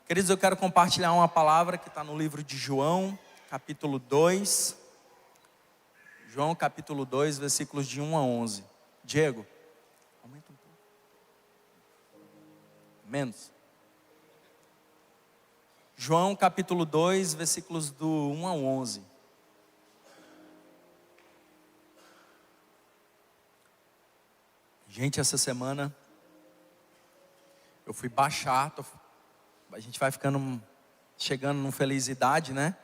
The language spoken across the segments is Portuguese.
Queridos, eu quero compartilhar uma palavra que está no livro de João, capítulo 2. João, capítulo 2, versículos de 1 a 11. Diego, aumenta um pouco. Menos. João, capítulo 2, versículos do 1 a 11. Gente, essa semana eu fui baixar, a gente vai chegando numa felicidade, né?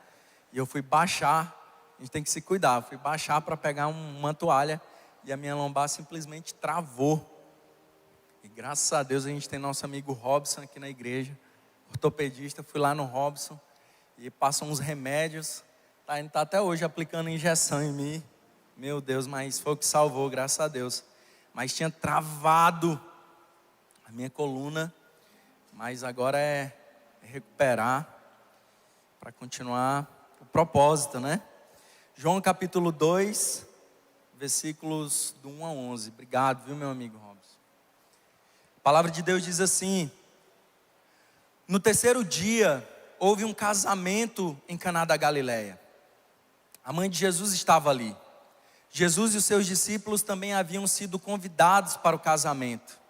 E eu fui baixar, a gente tem que se cuidar, eu fui baixar para pegar uma toalha e a minha lombar simplesmente travou. E graças a Deus a gente tem nosso amigo Robson aqui na igreja, ortopedista. Fui lá no Robson e passou uns remédios, ele está até hoje aplicando injeção em mim. Meu Deus, mas foi o que salvou, graças a Deus. Mas tinha travado a minha coluna, mas agora é recuperar para continuar o propósito, né? João capítulo 2, versículos do 1 a 11. Obrigado, viu, meu amigo Robson? A palavra de Deus diz assim: no terceiro dia, houve um casamento em Caná da Galileia. A mãe de Jesus estava ali. Jesus e os seus discípulos também haviam sido convidados para o casamento.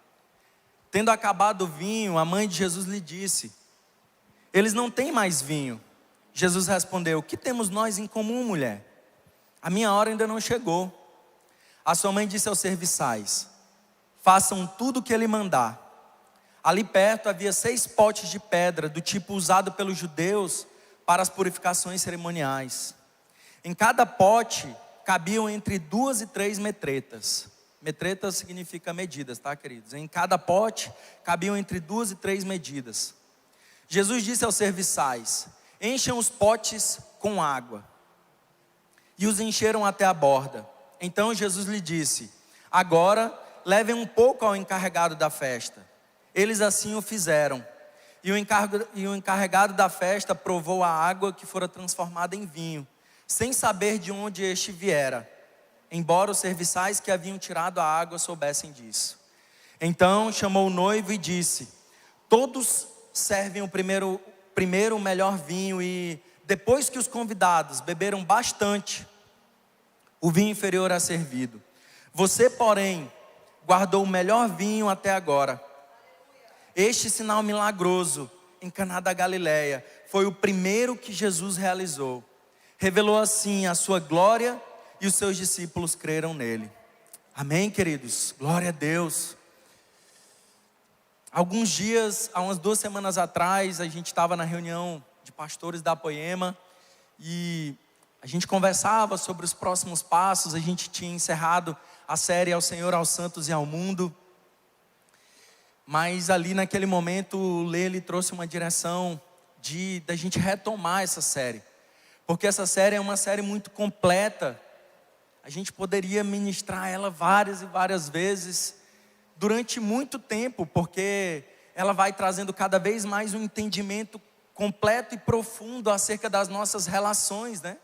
Tendo acabado o vinho, a mãe de Jesus lhe disse: eles não têm mais vinho. Jesus respondeu: o que temos nós em comum, mulher? A minha hora ainda não chegou. A sua mãe disse aos serviçais: façam tudo o que ele mandar. Ali perto havia 6 potes de pedra, do tipo usado pelos judeus para as purificações cerimoniais. Em cada pote cabiam entre 2 e 3 metretas. Metretas significa medidas, tá, queridos? Em cada pote cabiam entre 2 e 3 medidas. Jesus disse aos serviçais: encham os potes com água. E os encheram até a borda. Então Jesus lhe disse: agora levem um pouco ao encarregado da festa. Eles assim o fizeram. E o encarregado da festa provou a água que fora transformada em vinho, sem saber de onde este viera, embora os serviçais que haviam tirado a água soubessem disso. Então chamou o noivo e disse: todos servem o primeiro o melhor vinho, e depois que os convidados beberam bastante, o vinho inferior é servido. Você, porém, guardou o melhor vinho até agora. Este sinal milagroso em Caná da Galileia foi o primeiro que Jesus realizou. Revelou assim a sua glória e os seus discípulos creram nele. Amém, queridos? Glória a Deus. Alguns dias, há umas 2 semanas atrás, a gente estava na reunião de pastores da Poema e a gente conversava sobre os próximos passos. A gente tinha encerrado a série Ao Senhor, aos Santos e ao Mundo. Mas ali naquele momento o Lê trouxe uma direção da gente retomar essa série. Porque essa série é uma série muito completa. A gente poderia ministrar ela várias e várias vezes, durante muito tempo, porque ela vai trazendo cada vez mais um entendimento completo e profundo acerca das nossas relações, né?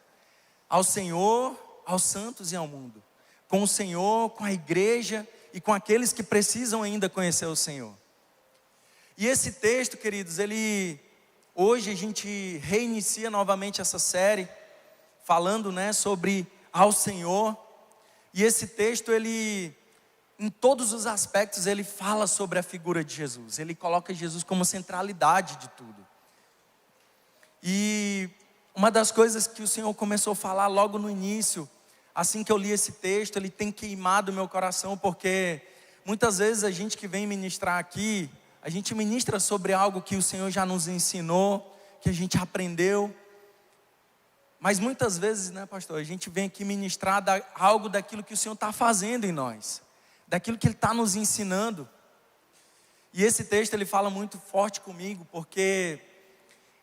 Ao Senhor, aos santos e ao mundo. Com o Senhor, com a igreja e com aqueles que precisam ainda conhecer o Senhor. E esse texto, queridos, hoje a gente reinicia novamente essa série, falando, né, sobre ao Senhor. E esse texto, em todos os aspectos, ele fala sobre a figura de Jesus. Ele coloca Jesus como centralidade de tudo. E uma das coisas que o Senhor começou a falar logo no início, assim que eu li esse texto, ele tem queimado meu coração, porque muitas vezes a gente que vem ministrar aqui, a gente ministra sobre algo que o Senhor já nos ensinou, que a gente aprendeu. Mas muitas vezes, né, pastor, a gente vem aqui ministrar algo daquilo que o Senhor está fazendo em nós, daquilo que Ele está nos ensinando. E esse texto, ele fala muito forte comigo, porque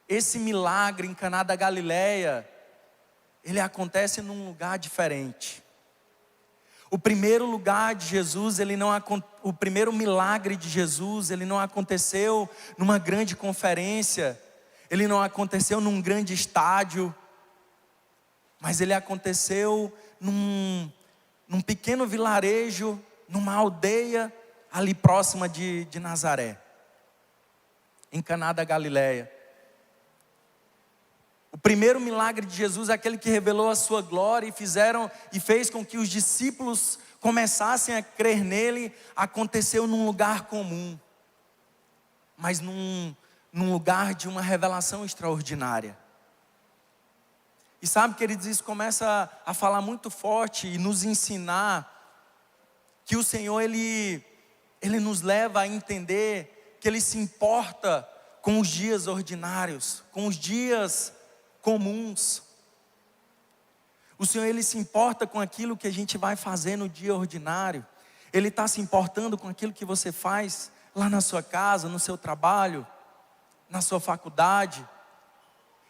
esse milagre em Caná da Galileia, ele acontece num lugar diferente. O primeiro lugar de Jesus, o primeiro milagre de Jesus, ele não aconteceu numa grande conferência, ele não aconteceu num grande estádio, mas ele aconteceu num pequeno vilarejo, numa aldeia ali próxima de Nazaré, em Caná da Galileia. primeiro milagre de Jesus é aquele que revelou a sua glória e fez com que os discípulos começassem a crer nele. Aconteceu num lugar comum, mas num lugar de uma revelação extraordinária. E sabe, queridos, isso começa a falar muito forte e nos ensinar que o Senhor, Ele nos leva a entender que Ele se importa com os dias ordinários, com os dias comuns. O Senhor, Ele se importa com aquilo que a gente vai fazer no dia ordinário. Ele está se importando com aquilo que você faz lá na sua casa, no seu trabalho, na sua faculdade.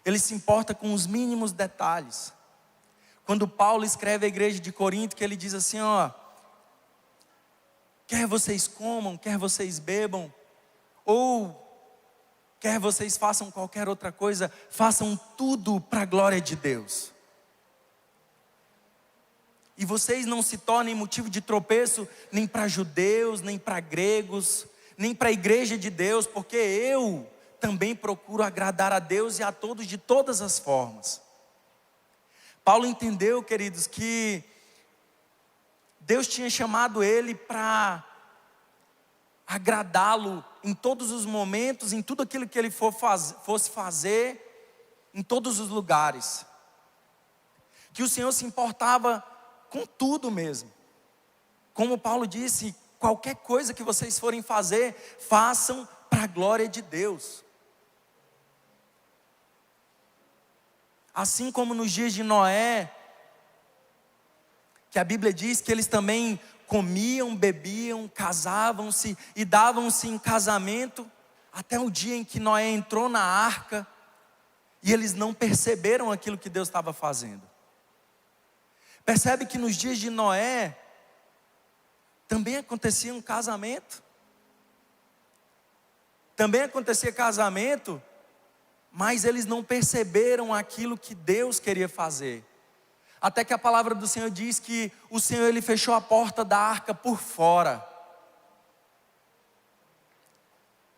Ele se importa com os mínimos detalhes. Quando Paulo escreve à igreja de Corinto, que ele diz assim, quer vocês comam, quer vocês bebam, ou quer vocês façam qualquer outra coisa, façam tudo para a glória de Deus. E vocês não se tornem motivo de tropeço nem para judeus, nem para gregos, nem para a igreja de Deus, porque eu também procuro agradar a Deus e a todos de todas as formas. Paulo entendeu, queridos, que Deus tinha chamado ele para agradá-lo em todos os momentos, em tudo aquilo que ele fosse fazer, em todos os lugares. Que o Senhor se importava com tudo mesmo. Como Paulo disse, qualquer coisa que vocês forem fazer, façam para a glória de Deus. Assim como nos dias de Noé, que a Bíblia diz que eles também comiam, bebiam, casavam-se e davam-se em casamento, até o dia em que Noé entrou na arca, e eles não perceberam aquilo que Deus estava fazendo. Percebe que nos dias de Noé, também acontecia um casamento. Também acontecia casamento, mas eles não perceberam aquilo que Deus queria fazer. Até que a palavra do Senhor diz que o Senhor, Ele fechou a porta da arca por fora.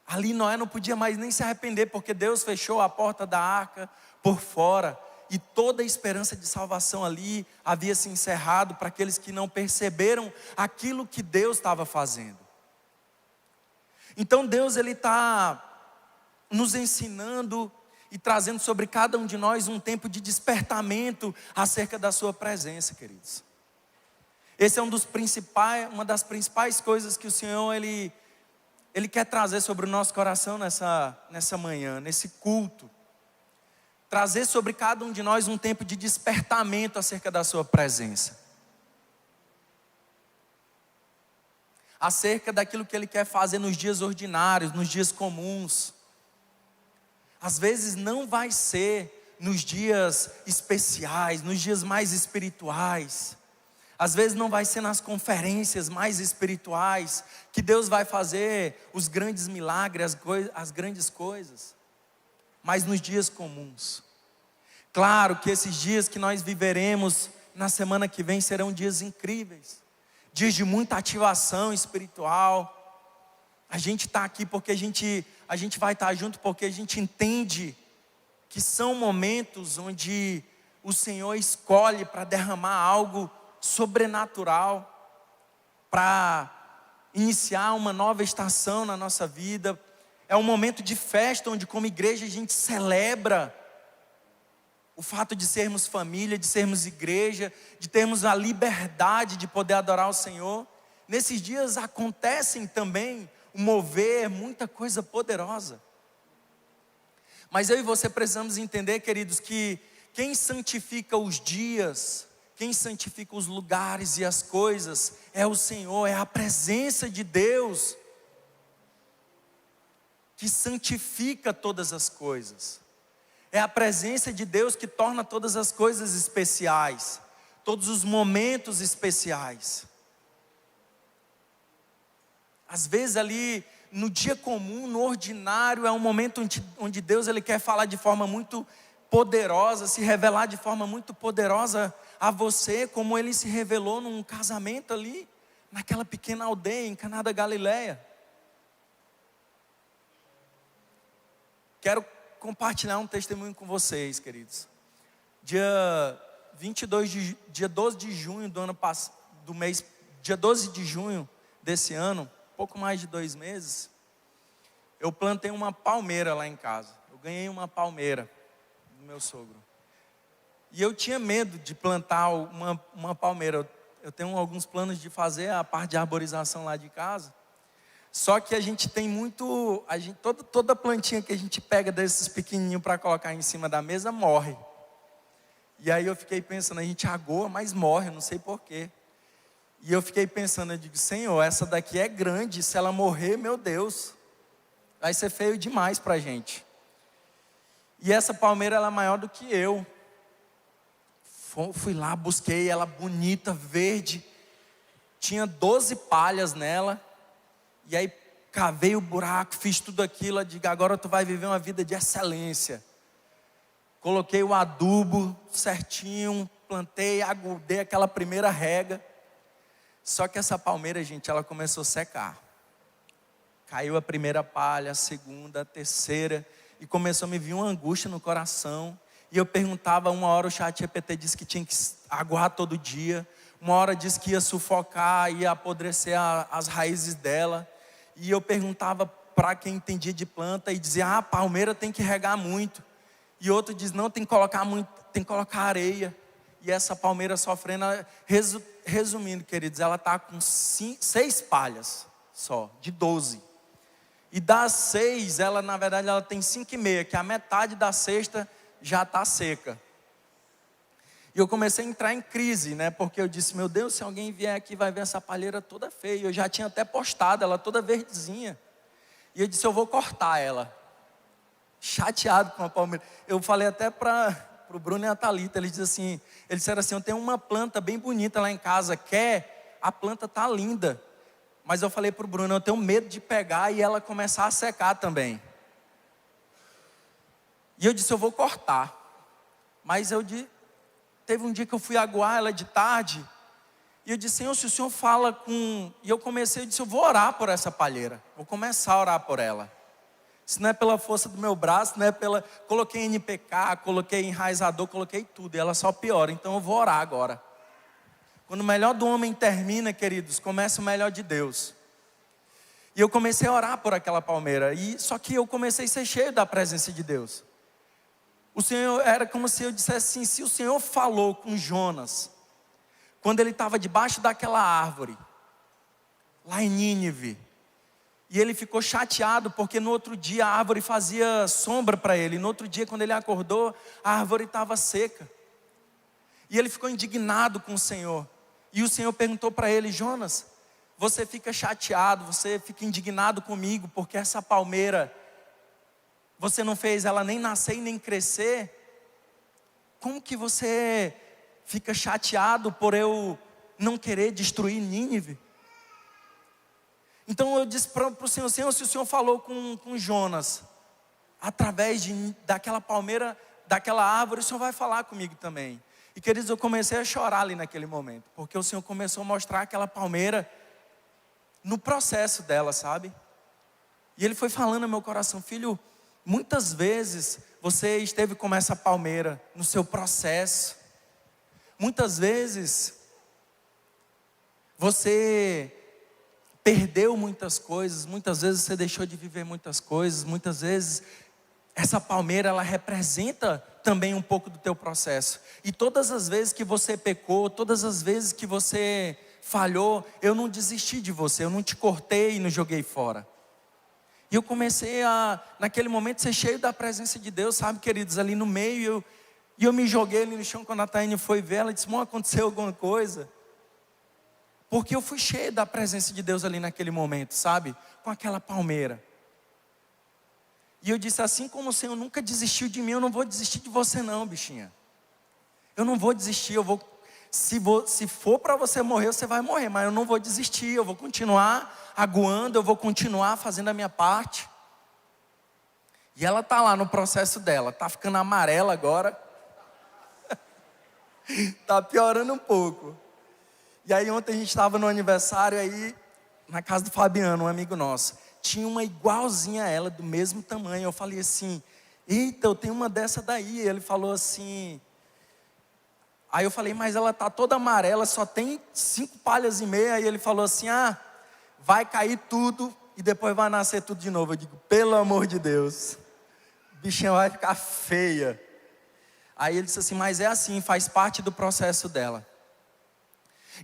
Ali Noé não podia mais nem se arrepender, porque Deus fechou a porta da arca por fora. E toda a esperança de salvação ali havia se encerrado para aqueles que não perceberam aquilo que Deus estava fazendo. Então Deus, Ele está nos ensinando e trazendo sobre cada um de nós um tempo de despertamento acerca da sua presença, queridos. Esse é uma das principais coisas que o Senhor, Ele quer trazer sobre o nosso coração nessa manhã, nesse culto. Trazer sobre cada um de nós um tempo de despertamento acerca da sua presença. Acerca daquilo que Ele quer fazer nos dias ordinários, nos dias comuns. Às vezes não vai ser nos dias especiais, nos dias mais espirituais. Às vezes não vai ser nas conferências mais espirituais que Deus vai fazer os grandes milagres, as grandes coisas. Mas nos dias comuns. Claro que esses dias que nós viveremos na semana que vem serão dias incríveis. Dias de muita ativação espiritual. A gente está aqui porque a gente vai estar junto porque a gente entende que são momentos onde o Senhor escolhe para derramar algo sobrenatural, para iniciar uma nova estação na nossa vida. É um momento de festa onde como igreja a gente celebra o fato de sermos família, de sermos igreja, de termos a liberdade de poder adorar o Senhor. Nesses dias acontecem também mover muita coisa poderosa. Mas eu e você precisamos entender, queridos, que quem santifica os dias, quem santifica os lugares e as coisas é o Senhor, é a presença de Deus que santifica todas as coisas. É a presença de Deus que torna todas as coisas especiais, todos os momentos especiais. Às vezes ali no dia comum, no ordinário, é um momento onde Deus Ele quer falar de forma muito poderosa, se revelar de forma muito poderosa a você, como Ele se revelou num casamento ali, naquela pequena aldeia em Caná da Galileia. Quero compartilhar um testemunho com vocês, queridos. Dia 12 de junho do ano passado, dia 12 de junho desse ano, pouco mais de 2 meses, eu plantei uma palmeira lá em casa. Eu ganhei uma palmeira do meu sogro. E eu tinha medo de plantar uma palmeira. Eu tenho alguns planos de fazer a parte de arborização lá de casa. Só que a gente tem muito... toda plantinha que a gente pega desses pequenininhos para colocar em cima da mesa morre. E aí eu fiquei pensando, a gente agoa, mas morre, não sei porquê. E eu fiquei pensando, eu digo, Senhor, essa daqui é grande, se ela morrer, meu Deus, vai ser feio demais para a gente. E essa palmeira, ela é maior do que eu. Fui lá, busquei ela bonita, verde. Tinha 12 palhas nela. E aí cavei o buraco, fiz tudo aquilo. Eu digo, agora tu vai viver uma vida de excelência. Coloquei o adubo certinho, plantei, dei aquela primeira rega. Só que essa palmeira, gente, ela começou a secar. Caiu a primeira palha, a segunda, a terceira. E começou a me vir uma angústia no coração. E eu perguntava, uma hora o ChatGPT disse que tinha que aguar todo dia. Uma hora disse que ia sufocar, ia apodrecer as raízes dela. E eu perguntava para quem entendia de planta e dizia, a palmeira tem que regar muito. E outro diz, não, tem que colocar muito, tem que colocar areia. E essa palmeira sofrendo, resumindo, queridos, ela está com 6 palhas só, de 12. E das 6, ela na verdade ela tem 5,5, que a metade da sexta já está seca. E eu comecei a entrar em crise, né? Porque eu disse, meu Deus, se alguém vier aqui vai ver essa palheira toda feia. Eu já tinha até postado ela toda verdezinha. E eu disse, eu vou cortar ela. Chateado com a palmeira. Eu falei até para o Bruno e a Thalita, eles disseram assim, eu tenho uma planta bem bonita lá em casa, quer? A planta tá linda. Mas eu falei para o Bruno, eu tenho medo de pegar e ela começar a secar também. E eu disse, eu vou cortar. Mas teve um dia que eu fui aguar ela de tarde, e eu disse, Senhor, se o Senhor fala com... E eu disse, eu vou orar por essa palheira. Vou começar a orar por ela. Se não é pela força do meu braço, não é pela... Coloquei NPK, coloquei enraizador, coloquei tudo, e ela só piora. Então eu vou orar agora. Quando o melhor do homem termina, queridos, começa o melhor de Deus. E eu comecei a orar por aquela palmeira. Só que eu comecei a ser cheio da presença de Deus. O Senhor, era como se eu dissesse assim, se o Senhor falou com Jonas, quando ele estava debaixo daquela árvore, lá em Nínive, e ele ficou chateado, porque no outro dia a árvore fazia sombra para ele, no outro dia quando ele acordou, a árvore estava seca, e ele ficou indignado com o Senhor, e o Senhor perguntou para ele, Jonas, você fica chateado, você fica indignado comigo, porque essa palmeira, você não fez ela nem nascer e nem crescer, como que você fica chateado por eu não querer destruir Nínive? Então eu disse para o Senhor, Senhor, se o Senhor falou com Jonas, através daquela palmeira, daquela árvore, o Senhor vai falar comigo também. E queridos, eu comecei a chorar ali naquele momento, porque o Senhor começou a mostrar aquela palmeira no processo dela, sabe? E Ele foi falando no meu coração, filho, muitas vezes você esteve como essa palmeira no seu processo. Muitas vezes você perdeu muitas coisas, muitas vezes você deixou de viver muitas coisas, muitas vezes essa palmeira ela representa também um pouco do teu processo. E todas as vezes que você pecou, todas as vezes que você falhou, eu não desisti de você, eu não te cortei e não joguei fora. E eu comecei naquele momento, ser cheio da presença de Deus, sabe, queridos, ali no meio, e eu me joguei ali no chão. Quando a Taine foi ver, ela disse, irmão, aconteceu alguma coisa? Porque eu fui cheio da presença de Deus ali naquele momento, sabe, com aquela palmeira. E eu disse, assim como o Senhor nunca desistiu de mim, eu não vou desistir de você não, bichinha. Eu não vou desistir, se for para você morrer, você vai morrer, mas eu não vou desistir, eu vou continuar aguando, eu vou continuar fazendo a minha parte. E ela está lá no processo dela, está ficando amarela agora, está piorando um pouco. E aí ontem a gente estava no aniversário aí, na casa do Fabiano, um amigo nosso, tinha uma igualzinha a ela, do mesmo tamanho. Eu falei assim, eita, eu tenho uma dessa daí. Ele falou assim, Aí eu falei, mas ela tá toda amarela, só tem 5 palhas e meia. Aí ele falou assim, vai cair tudo e depois vai nascer tudo de novo. Eu digo, pelo amor de Deus, o bichinho vai ficar feia. Aí ele disse assim, mas é assim, faz parte do processo dela.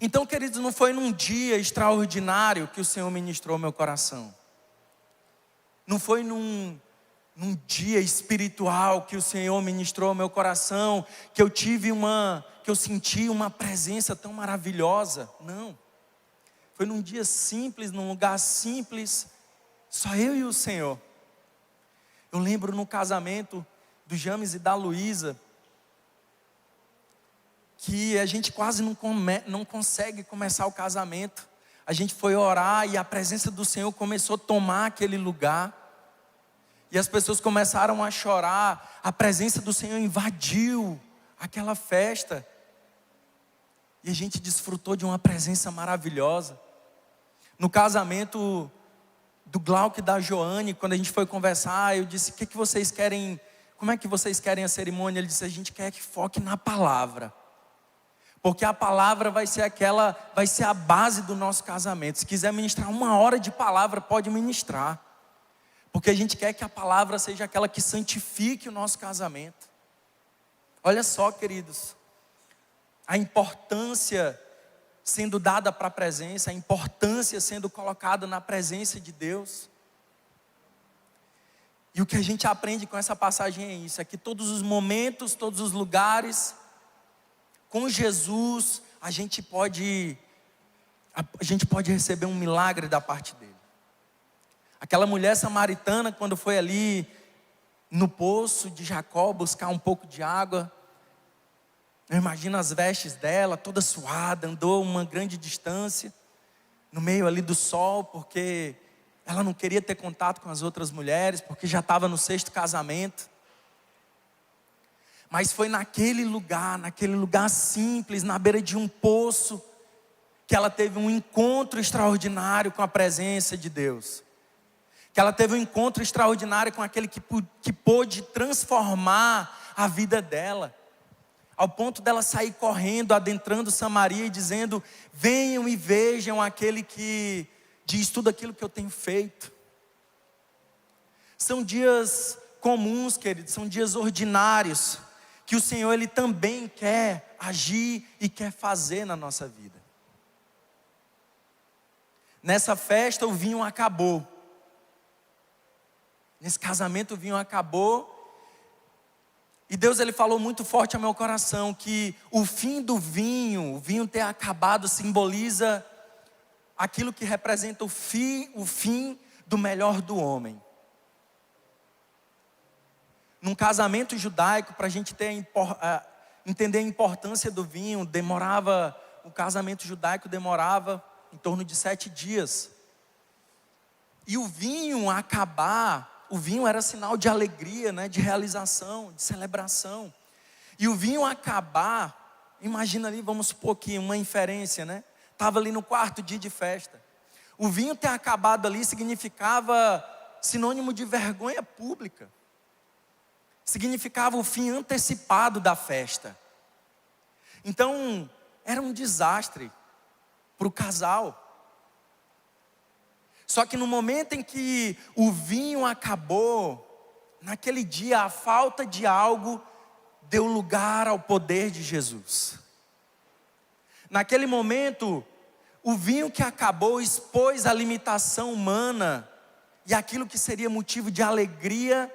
Então, queridos, não foi num dia extraordinário que o Senhor ministrou meu coração. Não foi num dia espiritual que o Senhor ministrou meu coração, que eu senti uma presença tão maravilhosa. Não. Foi num dia simples, num lugar simples, só eu e o Senhor. Eu lembro no casamento do James e da Luísa, que a gente quase não consegue começar o casamento. A gente foi orar e a presença do Senhor começou a tomar aquele lugar. E as pessoas começaram a chorar. A presença do Senhor invadiu aquela festa. E a gente desfrutou de uma presença maravilhosa. No casamento do Glauco e da Joane, quando a gente foi conversar, eu disse, o que vocês querem, como é que vocês querem a cerimônia? Ele disse, a gente quer que foque na palavra. Porque a palavra vai ser a base do nosso casamento. Se quiser ministrar 1 hora de palavra, pode ministrar. Porque a gente quer que a palavra seja aquela que santifique o nosso casamento. Olha só, queridos, a importância sendo dada para a presença, a importância sendo colocada na presença de Deus. E o que a gente aprende com essa passagem é isso, é que todos os momentos, todos os lugares, com Jesus, a gente pode receber um milagre da parte dele. Aquela mulher samaritana, quando foi ali no poço de Jacó buscar um pouco de água, eu imagino as vestes dela, toda suada, andou uma grande distância, no meio ali do sol, porque ela não queria ter contato com as outras mulheres, porque já estava no 6º casamento. Mas foi naquele lugar simples, na beira de um poço, que ela teve um encontro extraordinário com a presença de Deus. Que ela teve um encontro extraordinário com aquele que pôde transformar a vida dela. Ao ponto dela sair correndo, adentrando Samaria e dizendo, venham e vejam aquele que diz tudo aquilo que eu tenho feito. São dias comuns, queridos, são dias ordinários, que o Senhor, Ele também quer agir e quer fazer na nossa vida. Nessa festa o vinho acabou. Nesse casamento o vinho acabou. E Deus, Ele falou muito forte ao meu coração que o fim do vinho, o vinho ter acabado, simboliza aquilo que representa o fim do melhor do homem. Num casamento judaico, para a gente entender a importância do vinho, o casamento judaico demorava em torno de 7 dias. E o vinho acabar, o vinho era sinal de alegria, né, de realização, de celebração. E o vinho acabar, imagina ali, vamos supor que uma inferência, né? Estava ali no 4º dia de festa. O vinho ter acabado ali significava sinônimo de vergonha pública. Significava o fim antecipado da festa. Então, era um desastre para o casal. Só que no momento em que o vinho acabou, naquele dia a falta de algo deu lugar ao poder de Jesus. Naquele momento, o vinho que acabou expôs a limitação humana e aquilo que seria motivo de alegria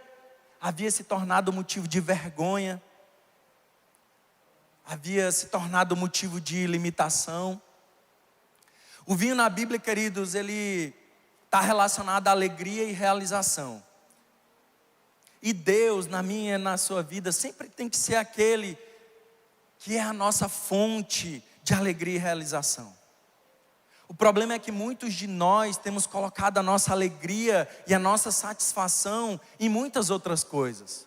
havia se tornado motivo de vergonha, havia se tornado motivo de limitação. O vinho na Bíblia, queridos, ele está relacionado à alegria e realização. E Deus, na minha e na sua vida, sempre tem que ser aquele que é a nossa fonte de alegria e realização. O problema é que muitos de nós temos colocado a nossa alegria e a nossa satisfação em muitas outras coisas.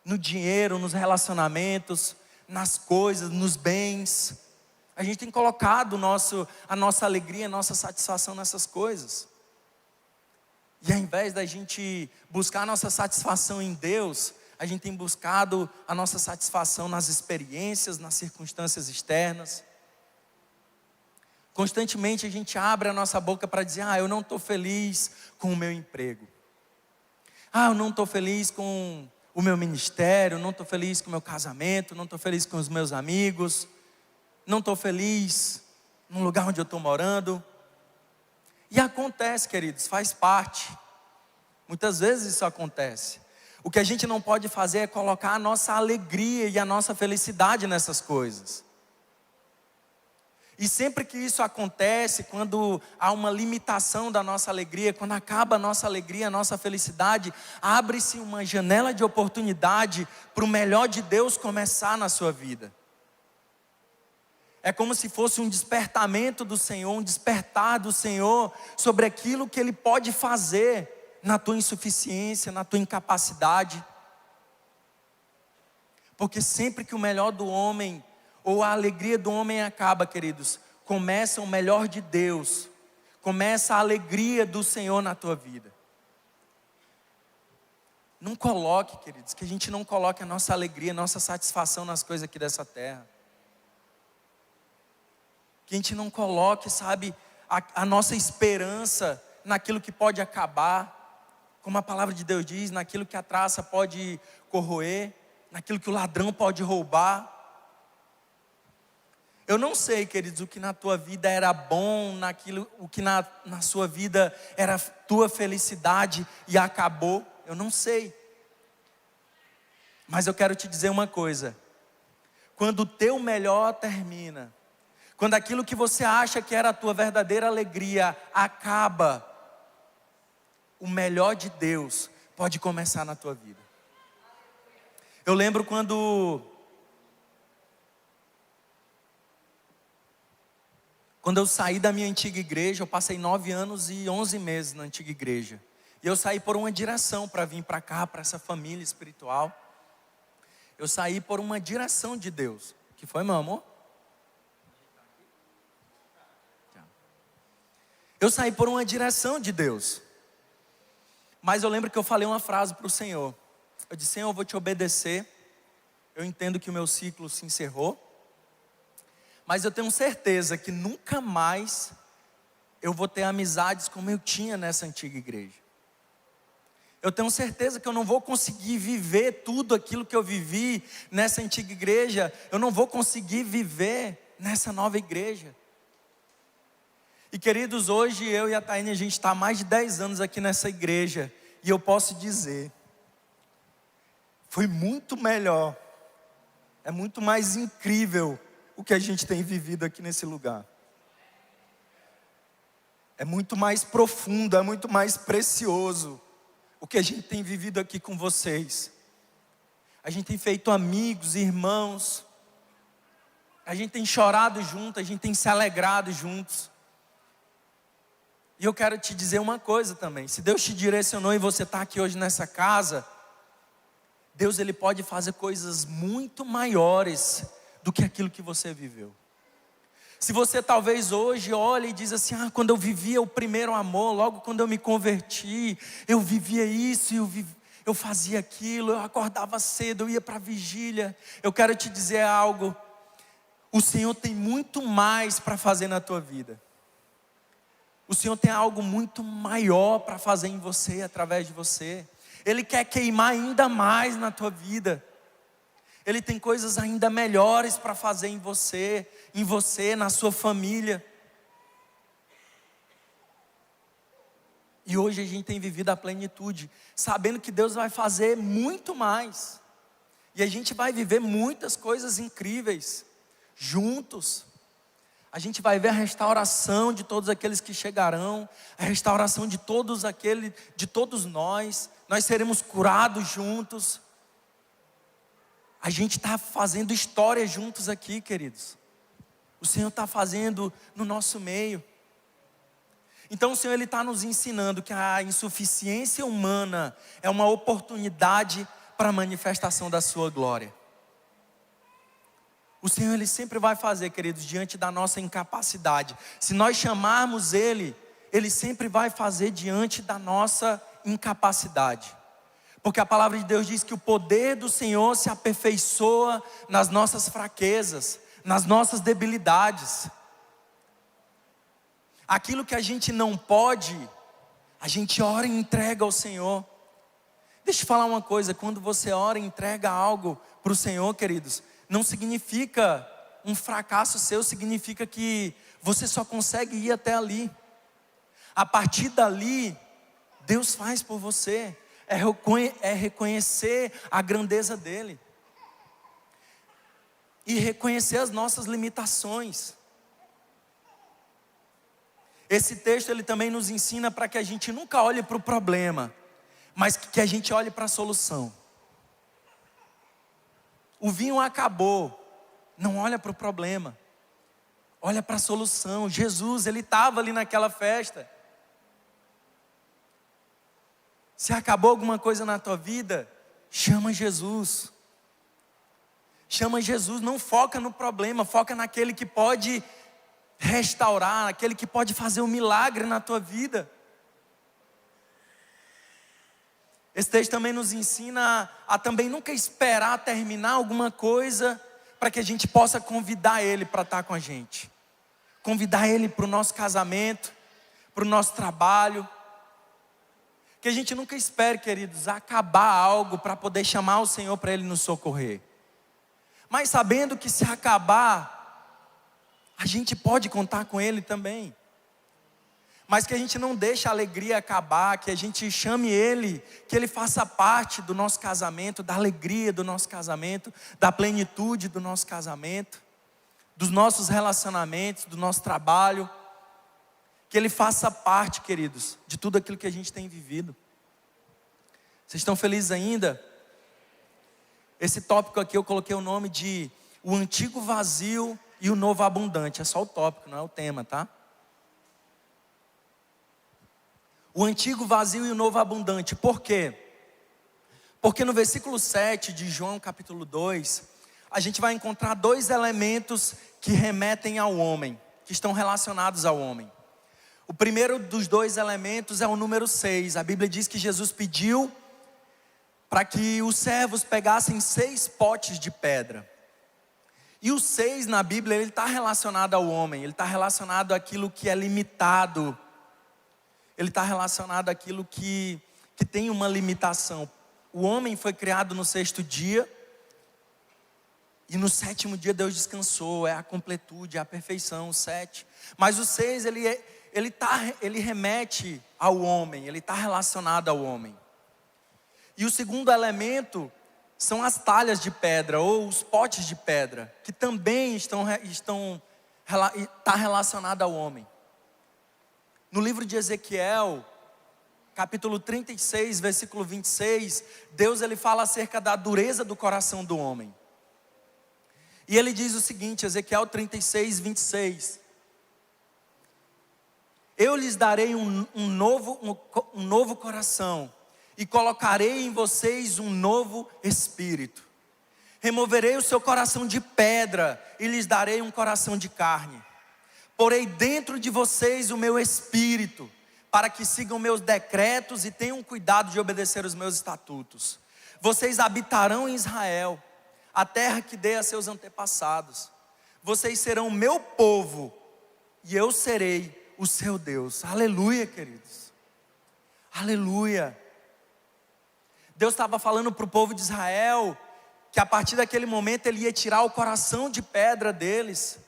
No dinheiro, nos relacionamentos, nas coisas, nos bens. A gente tem colocado a nossa alegria, a nossa satisfação nessas coisas. E ao invés da gente buscar a nossa satisfação em Deus, a gente tem buscado a nossa satisfação nas experiências, nas circunstâncias externas. Constantemente a gente abre a nossa boca para dizer: eu não estou feliz com o meu emprego. Eu não estou feliz com o meu ministério, não estou feliz com o meu casamento, não estou feliz com os meus amigos, não estou feliz no lugar onde eu estou morando. E acontece, queridos, faz parte. Muitas vezes isso acontece. O que a gente não pode fazer é colocar a nossa alegria e a nossa felicidade nessas coisas. E sempre que isso acontece, quando há uma limitação da nossa alegria, quando acaba a nossa alegria, a nossa felicidade, abre-se uma janela de oportunidade para o melhor de Deus começar na sua vida. É como se fosse um despertamento do Senhor, um despertar do Senhor sobre aquilo que Ele pode fazer na tua insuficiência, na tua incapacidade. Porque sempre que o melhor do homem, ou a alegria do homem acaba, queridos, começa o melhor de Deus, começa a alegria do Senhor na tua vida. Não coloque, queridos, que a gente não coloque a nossa alegria, a nossa satisfação nas coisas aqui dessa terra. Que a gente não coloque, sabe, a nossa esperança naquilo que pode acabar, como a palavra de Deus diz, naquilo que a traça pode corroer, naquilo que o ladrão pode roubar. Eu não sei, queridos, o que na tua vida era bom, o que na sua vida era tua felicidade e acabou. Eu não sei. Mas eu quero te dizer uma coisa. Quando o teu melhor termina, quando aquilo que você acha que era a tua verdadeira alegria acaba, o melhor de Deus pode começar na tua vida. Eu lembro quando eu saí da minha antiga igreja, eu passei 9 anos e 11 meses na antiga igreja. E eu saí por uma direção para vir para cá, para essa família espiritual. Eu saí por uma direção de Deus. Que foi, meu amor? Eu saí por uma direção de Deus. Mas eu lembro que eu falei uma frase para o Senhor. Eu disse: Senhor, eu vou te obedecer. Eu entendo que o meu ciclo se encerrou. Mas eu tenho certeza que nunca mais eu vou ter amizades como eu tinha nessa antiga igreja. Eu tenho certeza que eu não vou conseguir viver tudo aquilo que eu vivi nessa antiga igreja. Eu não vou conseguir viver nessa nova igreja. E queridos, hoje eu e a Taine, a gente está há mais de 10 anos aqui nessa igreja. E eu posso dizer, foi muito melhor. É muito mais incrível o que a gente tem vivido aqui nesse lugar. É muito mais profundo, é muito mais precioso o que a gente tem vivido aqui com vocês. A gente tem feito amigos, irmãos. A gente tem chorado junto, a gente tem se alegrado juntos. E eu quero te dizer uma coisa também. Se Deus te direcionou e você está aqui hoje nessa casa, Deus, Ele pode fazer coisas muito maiores do que aquilo que você viveu. Se você talvez hoje olhe e diz assim: quando eu vivia o primeiro amor, logo quando eu me converti, eu vivia isso, eu fazia aquilo, eu acordava cedo, eu ia para a vigília. Eu quero te dizer algo: o Senhor tem muito mais para fazer na tua vida. O Senhor tem algo muito maior para fazer em você, através de você. Ele quer queimar ainda mais na tua vida. Ele tem coisas ainda melhores para fazer em você, na sua família. E hoje a gente tem vivido a plenitude, sabendo que Deus vai fazer muito mais. E a gente vai viver muitas coisas incríveis, juntos. A gente vai ver a restauração de todos aqueles que chegarão, a restauração de todos nós. Nós seremos curados juntos. A gente está fazendo história juntos aqui, queridos. O Senhor está fazendo no nosso meio. Então o Senhor, Ele está nos ensinando que a insuficiência humana é uma oportunidade para a manifestação da sua glória. O Senhor, Ele sempre vai fazer, queridos, diante da nossa incapacidade. Se nós chamarmos Ele, Ele sempre vai fazer diante da nossa incapacidade. Porque a palavra de Deus diz que o poder do Senhor se aperfeiçoa nas nossas fraquezas, nas nossas debilidades. Aquilo que a gente não pode, a gente ora e entrega ao Senhor. Deixa eu falar uma coisa, quando você ora e entrega algo para o Senhor, queridos, não significa um fracasso seu, significa que você só consegue ir até ali. A partir dali, Deus faz por você. É reconhecer a grandeza dEle. E reconhecer as nossas limitações. Esse texto ele também nos ensina para que a gente nunca olhe para o problema, mas que a gente olhe para a solução. O vinho acabou, não olha para o problema, olha para a solução. Jesus, ele estava ali naquela festa. Se acabou alguma coisa na tua vida, chama Jesus. Chama Jesus, não foca no problema, foca naquele que pode restaurar, aquele que pode fazer um milagre na tua vida. Esse texto também nos ensina a também nunca esperar terminar alguma coisa para que a gente possa convidar Ele para estar com a gente. Convidar Ele para o nosso casamento, para o nosso trabalho. Que a gente nunca espere, queridos, acabar algo para poder chamar o Senhor para Ele nos socorrer. Mas sabendo que se acabar, a gente pode contar com Ele também. Mas que a gente não deixe a alegria acabar, que a gente chame Ele, que Ele faça parte do nosso casamento, da alegria do nosso casamento, da plenitude do nosso casamento, dos nossos relacionamentos, do nosso trabalho. Que Ele faça parte, queridos, de tudo aquilo que a gente tem vivido. Vocês estão felizes ainda? Esse tópico aqui eu coloquei o nome de o antigo vazio e o novo abundante. É só o tópico, não é o tema, tá? O antigo vazio e o novo abundante. Por quê? Porque no versículo 7 de João capítulo 2, a gente vai encontrar dois elementos que remetem ao homem, que estão relacionados ao homem. O primeiro dos dois elementos é o número 6. A Bíblia diz que Jesus pediu para que os servos pegassem 6 potes de pedra. E o 6 na Bíblia, ele está relacionado ao homem. Ele está relacionado àquilo que é limitado. Ele está relacionado àquilo que tem uma limitação. O homem foi criado no 6º dia. E no 7º dia Deus descansou. É a completude, é a perfeição, o 7. Mas o 6, ele remete ao homem, ele está relacionado ao homem. E o segundo elemento são as talhas de pedra, ou os potes de pedra, que também está relacionado ao homem. No livro de Ezequiel, capítulo 36, versículo 26, Deus ele fala acerca da dureza do coração do homem. E ele diz o seguinte, Ezequiel 36, 26. Eu lhes darei um novo coração e colocarei em vocês um novo espírito. Removerei o seu coração de pedra e lhes darei um coração de carne. Porei dentro de vocês o meu espírito, para que sigam meus decretos e tenham cuidado de obedecer os meus estatutos. Vocês habitarão em Israel, a terra que dei a seus antepassados. Vocês serão o meu povo e eu serei o seu Deus. Aleluia, queridos. Aleluia. Deus estava falando para o povo de Israel que a partir daquele momento Ele ia tirar o coração de pedra deles,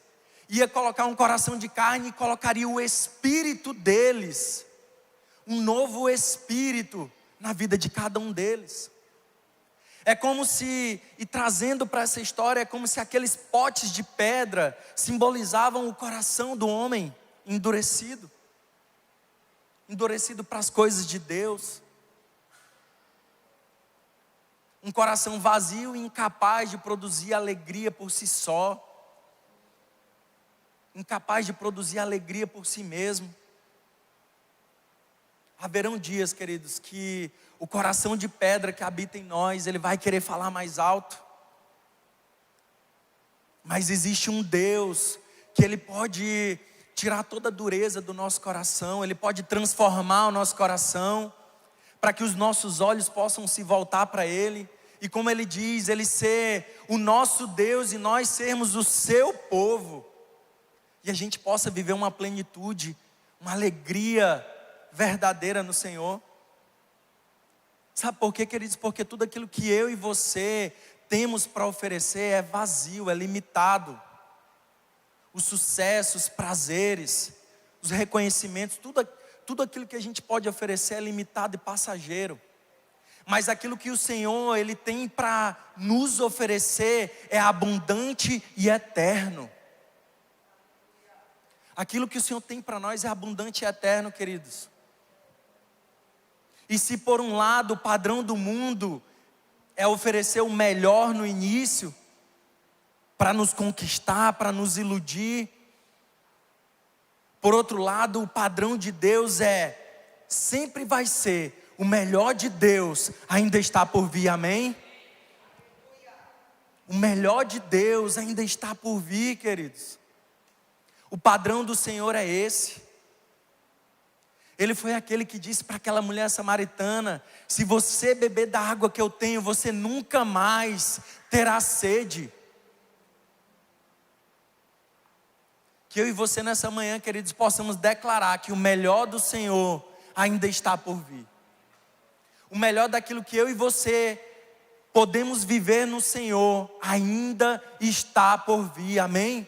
ia colocar um coração de carne e colocaria o espírito deles, um novo espírito na vida de cada um deles. É como se, e trazendo para essa história, é como se aqueles potes de pedra simbolizavam o coração do homem endurecido para as coisas de Deus. Um coração vazio e incapaz de produzir alegria por si só. Incapaz de produzir alegria por si mesmo. Haverão dias, queridos, que o coração de pedra que habita em nós, ele vai querer falar mais alto. Mas existe um Deus que Ele pode tirar toda a dureza do nosso coração. Ele pode transformar o nosso coração para que os nossos olhos possam se voltar para Ele. E como Ele diz, Ele ser o nosso Deus e nós sermos o seu povo. E a gente possa viver uma plenitude, uma alegria verdadeira no Senhor. Sabe por quê, queridos? Porque tudo aquilo que eu e você temos para oferecer é vazio, é limitado. Os sucessos, os prazeres, os reconhecimentos, tudo aquilo que a gente pode oferecer é limitado e passageiro. Mas aquilo que o Senhor, Ele tem para nos oferecer é abundante e eterno. Aquilo que o Senhor tem para nós é abundante e eterno, queridos. E se por um lado o padrão do mundo é oferecer o melhor no início, para nos conquistar, para nos iludir. Por outro lado, o padrão de Deus sempre vai ser, o melhor de Deus ainda está por vir, amém? O melhor de Deus ainda está por vir, queridos. O padrão do Senhor é esse. Ele foi aquele que disse para aquela mulher samaritana: se você beber da água que eu tenho, você nunca mais terá sede. Que eu e você nessa manhã, queridos, possamos declarar que o melhor do Senhor ainda está por vir. O melhor daquilo que eu e você podemos viver no Senhor ainda está por vir, amém?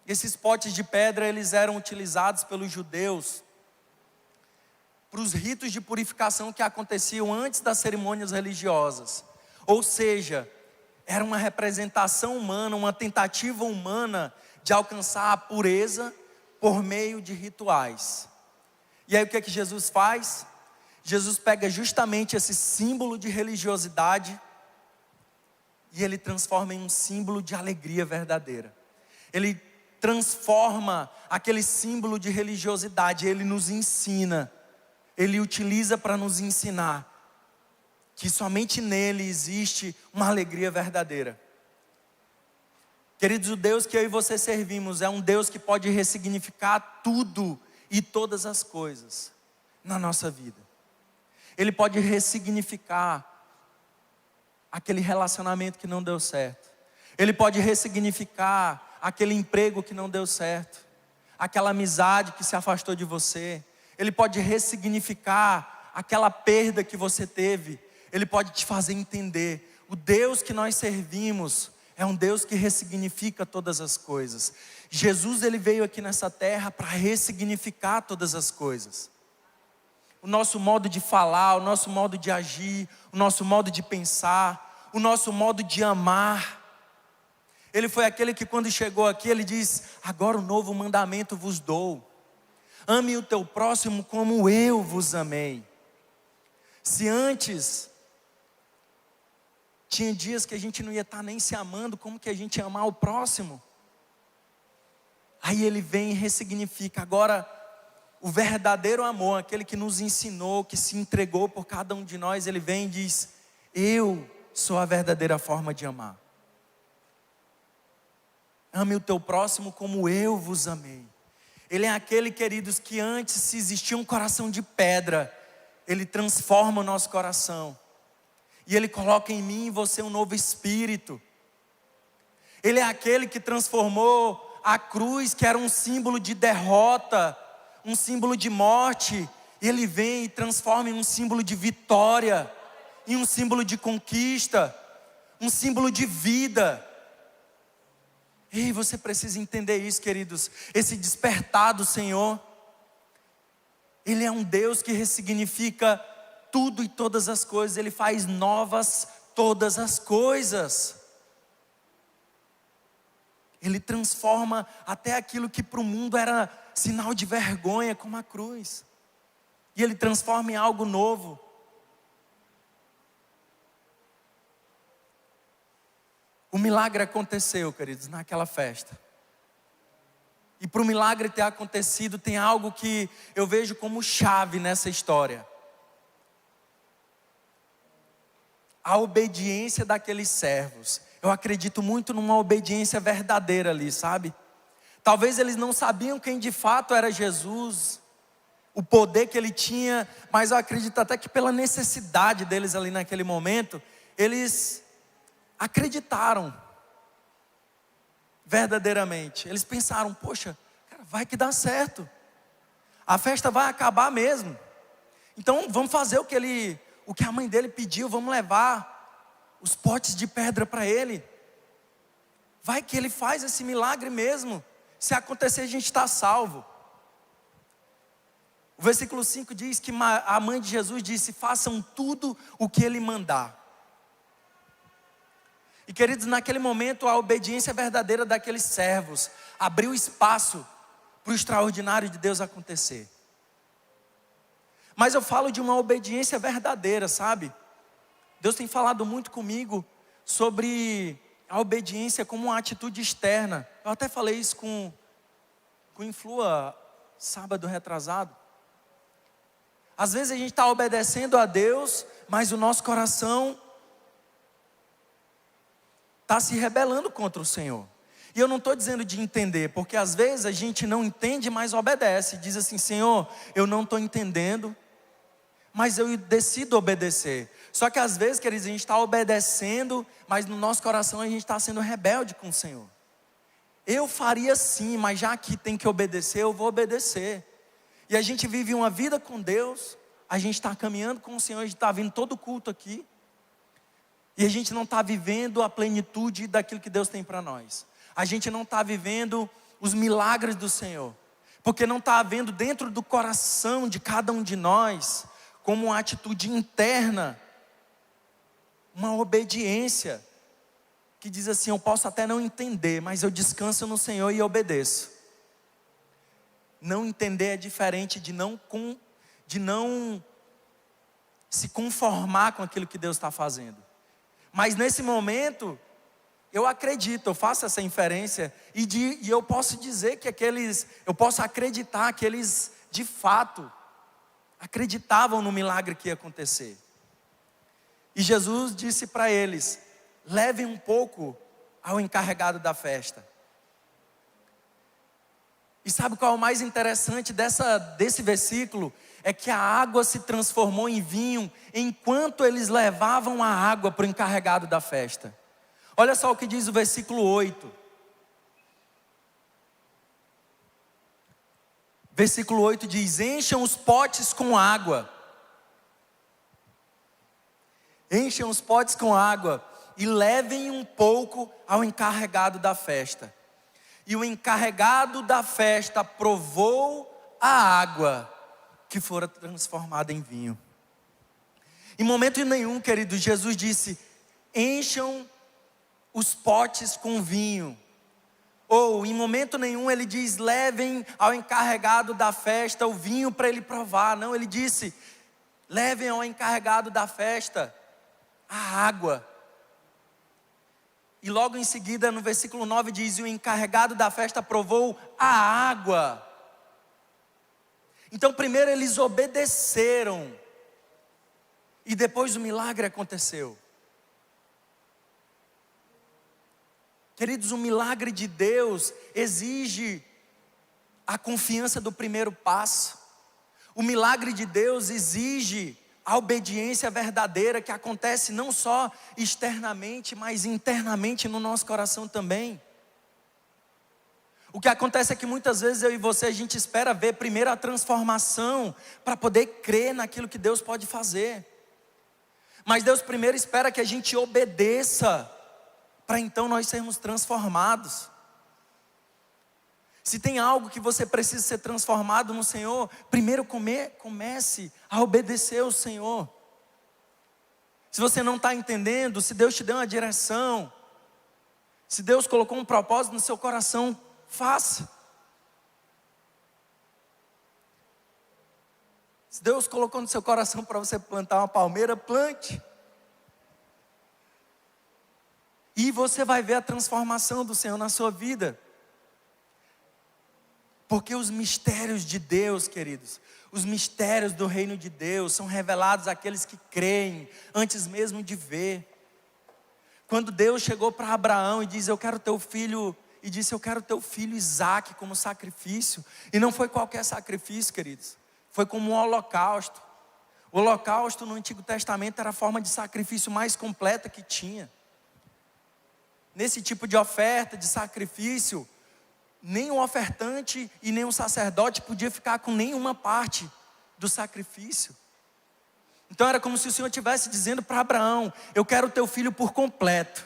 Esses potes de pedra, eles eram utilizados pelos judeus para os ritos de purificação que aconteciam antes das cerimônias religiosas. Ou seja, era uma representação humana, uma tentativa humana de alcançar a pureza por meio de rituais. E aí o que é que Jesus faz? Jesus pega justamente esse símbolo de religiosidade e Ele transforma em um símbolo de alegria verdadeira. Ele transforma aquele símbolo de religiosidade, Ele nos ensina, Ele utiliza para nos ensinar que somente nele existe uma alegria verdadeira. Queridos, o Deus que eu e você servimos é um Deus que pode ressignificar tudo e todas as coisas na nossa vida. Ele pode ressignificar aquele relacionamento que não deu certo. Ele pode ressignificar aquele emprego que não deu certo, aquela amizade que se afastou de você. Ele pode ressignificar aquela perda que você teve. Ele pode te fazer entender, o Deus que nós servimos é um Deus que ressignifica todas as coisas. Jesus, Ele veio aqui nessa terra para ressignificar todas as coisas. O nosso modo de falar, o nosso modo de agir, o nosso modo de pensar, o nosso modo de amar. Ele foi aquele que quando chegou aqui, Ele diz: agora um novo mandamento vos dou. Ame o teu próximo como eu vos amei. Se antes tinha dias que a gente não ia estar nem se amando, como que a gente ia amar o próximo? Aí Ele vem e ressignifica. Agora, o verdadeiro amor, aquele que nos ensinou, que se entregou por cada um de nós, Ele vem e diz: eu sou a verdadeira forma de amar. Ame o teu próximo como eu vos amei. Ele é aquele, queridos, que antes, se existia um coração de pedra, Ele transforma o nosso coração. E Ele coloca em mim e em você um novo espírito. Ele é aquele que transformou a cruz, que era um símbolo de derrota, um símbolo de morte. Ele vem e transforma em um símbolo de vitória, em um símbolo de conquista, um símbolo de vida. E você precisa entender isso, queridos. Esse despertar do Senhor, Ele é um Deus que ressignifica tudo e todas as coisas. Ele faz novas todas as coisas. Ele transforma até aquilo que para o mundo era sinal de vergonha, como a cruz. E Ele transforma em algo novo. O milagre aconteceu, queridos, naquela festa. E para o milagre ter acontecido, tem algo que eu vejo como chave nessa história. A obediência daqueles servos. Eu acredito muito numa obediência verdadeira ali, sabe? Talvez eles não sabiam quem de fato era Jesus. o poder que ele tinha, mas eu acredito até que pela necessidade deles ali naquele momento, eles acreditaram verdadeiramente. Eles pensaram, poxa, cara, vai que dá certo. A festa vai acabar mesmo. Então vamos fazer o que a mãe dele pediu, vamos levar os potes de pedra para ele. Vai que ele faz esse milagre mesmo. Se acontecer, a gente está salvo. O versículo 5 diz que a mãe de Jesus disse: façam tudo o que ele mandar. E queridos, naquele momento a obediência verdadeira daqueles servos abriu espaço para o extraordinário de Deus acontecer. Mas eu falo de uma obediência verdadeira, sabe? Deus tem falado muito comigo sobre a obediência como uma atitude externa. Eu até falei isso com o Influa sábado retrasado. Às vezes a gente está obedecendo a Deus, mas o nosso coração está se rebelando contra o Senhor. E eu não estou dizendo de entender, porque às vezes a gente não entende, mas obedece. Diz assim: Senhor, eu não estou entendendo, mas eu decido obedecer. Só que às vezes, queridos, a gente está obedecendo, mas no nosso coração a gente está sendo rebelde com o Senhor. Eu faria sim, mas já que tem que obedecer, eu vou obedecer. E a gente vive uma vida com Deus, a gente está caminhando com o Senhor, a gente está vindo todo culto aqui, e a gente não está vivendo a plenitude daquilo que Deus tem para nós. A gente não está vivendo os milagres do Senhor, porque não está havendo dentro do coração de cada um de nós, como uma atitude interna, uma obediência, que diz assim: eu posso até não entender, mas eu descanso no Senhor e obedeço. Não entender é diferente de não se conformar com aquilo que Deus está fazendo. Mas nesse momento, eu acredito, eu faço essa inferência, e eu posso dizer que eu posso acreditar que eles de fato acreditavam no milagre que ia acontecer. E Jesus disse para eles: levem um pouco ao encarregado da festa. E sabe qual é o mais interessante desse versículo? É que a água se transformou em vinho enquanto eles levavam a água para o encarregado da festa. Olha só o que diz o versículo 8. Versículo 8 diz: encham os potes com água. Encham os potes com água e levem um pouco ao encarregado da festa. E o encarregado da festa provou a água que fora transformada em vinho. Em momento nenhum, querido, Jesus disse: encham os potes com vinho. Ou em momento nenhum ele diz: levem ao encarregado da festa o vinho para ele provar. Não, ele disse: levem ao encarregado da festa a água. E logo em seguida, no versículo 9 diz: e o encarregado da festa provou a água. Então primeiro eles obedeceram, e depois o milagre aconteceu. Queridos, o milagre de Deus exige a confiança do primeiro passo. O milagre de Deus exige a obediência verdadeira, que acontece não só externamente, mas internamente no nosso coração também. O que acontece é que muitas vezes eu e você, a gente espera ver primeiro a transformação para poder crer naquilo que Deus pode fazer. Mas Deus primeiro espera que a gente obedeça, para então nós sermos transformados. Se tem algo que você precisa ser transformado no Senhor, primeiro comece a obedecer ao Senhor. Se você não está entendendo, se Deus te deu uma direção, se Deus colocou um propósito no seu coração, faça. Se Deus colocou no seu coração para você plantar uma palmeira, plante. E você vai ver a transformação do Senhor na sua vida. Porque os mistérios de Deus, queridos, os mistérios do reino de Deus são revelados àqueles que creem, antes mesmo de ver. Quando Deus chegou para Abraão e disse: eu quero teu filho, e disse: eu quero teu filho Isaque como sacrifício. E não foi qualquer sacrifício, queridos. foi como um holocausto. O holocausto no Antigo Testamento era a forma de sacrifício mais completa que tinha. Nesse tipo de oferta, de sacrifício, nem o ofertante e nem o sacerdote podia ficar com nenhuma parte do sacrifício. Então era como se o Senhor estivesse dizendo para Abraão: eu quero o teu filho por completo.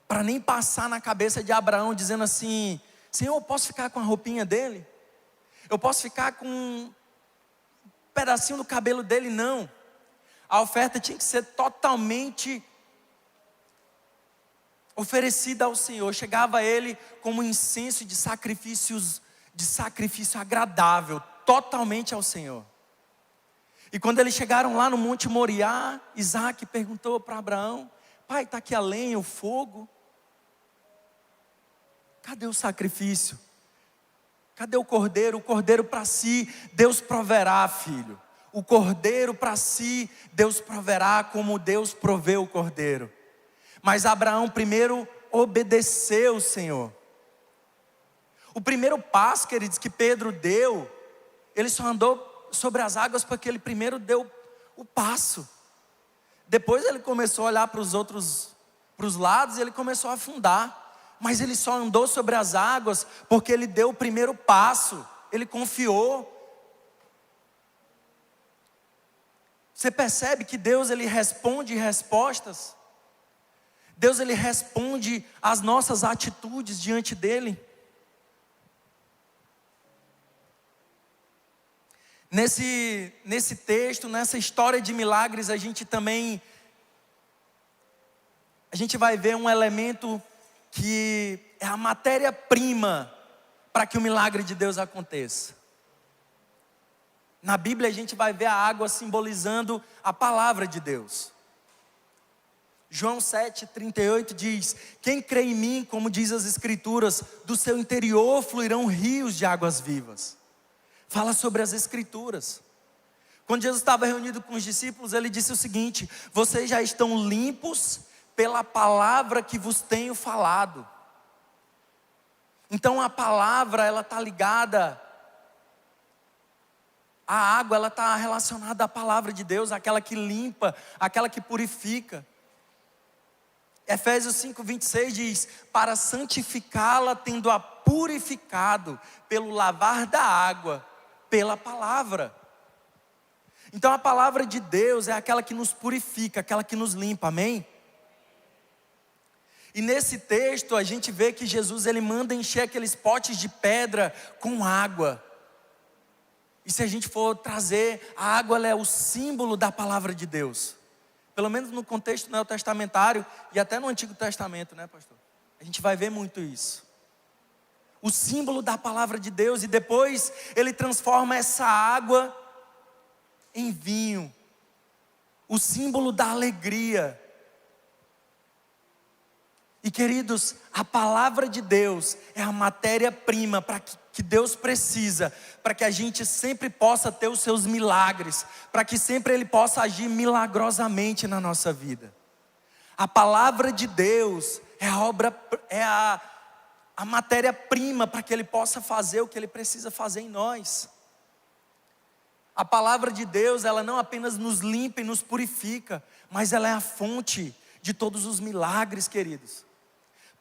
Para nem passar na cabeça de Abraão dizendo assim: Senhor, eu posso ficar com a roupinha dele? Eu posso ficar com um pedacinho do cabelo dele? Não. A oferta tinha que ser totalmente oferecida ao Senhor. Chegava a ele como um incenso de sacrifício agradável, totalmente ao Senhor. E quando eles chegaram lá no Monte Moriá, Isaac perguntou para Abraão: pai, está aqui a lenha, o fogo? Cadê o sacrifício? Cadê o cordeiro? O cordeiro para si, Deus proverá, filho. O cordeiro para si, Deus proverá como Deus proveu o cordeiro. Mas Abraão primeiro obedeceu o Senhor. O primeiro passo, queridos, que Pedro deu, ele só andou sobre as águas porque ele primeiro deu o passo. Depois ele começou a olhar para os lados e ele começou a afundar. Mas ele só andou sobre as águas porque ele deu o primeiro passo. Ele confiou. Você percebe que Deus, ele responde respostas. Deus, ele responde às nossas atitudes diante dele. Nesse texto, nessa história de milagres, a gente vai ver um elemento que é a matéria-prima para que o milagre de Deus aconteça. Na Bíblia a gente vai ver a água simbolizando a palavra de Deus. João 7,38 diz: quem crê em mim, como diz as Escrituras, do seu interior fluirão rios de águas vivas. Fala sobre as Escrituras. Quando Jesus estava reunido com os discípulos, ele disse o seguinte: vocês já estão limpos pela palavra que vos tenho falado. Então a palavra, ela está ligada, a água, ela está relacionada à palavra de Deus, aquela que limpa, aquela que purifica. Efésios 5,26 diz: para santificá-la, tendo-a purificado pelo lavar da água, pela palavra. Então a palavra de Deus é aquela que nos purifica, aquela que nos limpa, amém? E nesse texto a gente vê que Jesus, ele manda encher aqueles potes de pedra com água. E se a gente for trazer, a água, ela é o símbolo da palavra de Deus. Pelo menos no contexto neotestamentário e até no Antigo Testamento, né, pastor? A gente vai ver muito isso. O símbolo da palavra de Deus, e depois ele transforma essa água em vinho. O símbolo da alegria. E queridos, a palavra de Deus é a matéria-prima que Deus precisa, para que a gente sempre possa ter os seus milagres, para que sempre Ele possa agir milagrosamente na nossa vida. A palavra de Deus é a matéria-prima para que Ele possa fazer o que Ele precisa fazer em nós. A palavra de Deus, ela não apenas nos limpa e nos purifica, mas ela é a fonte de todos os milagres, queridos.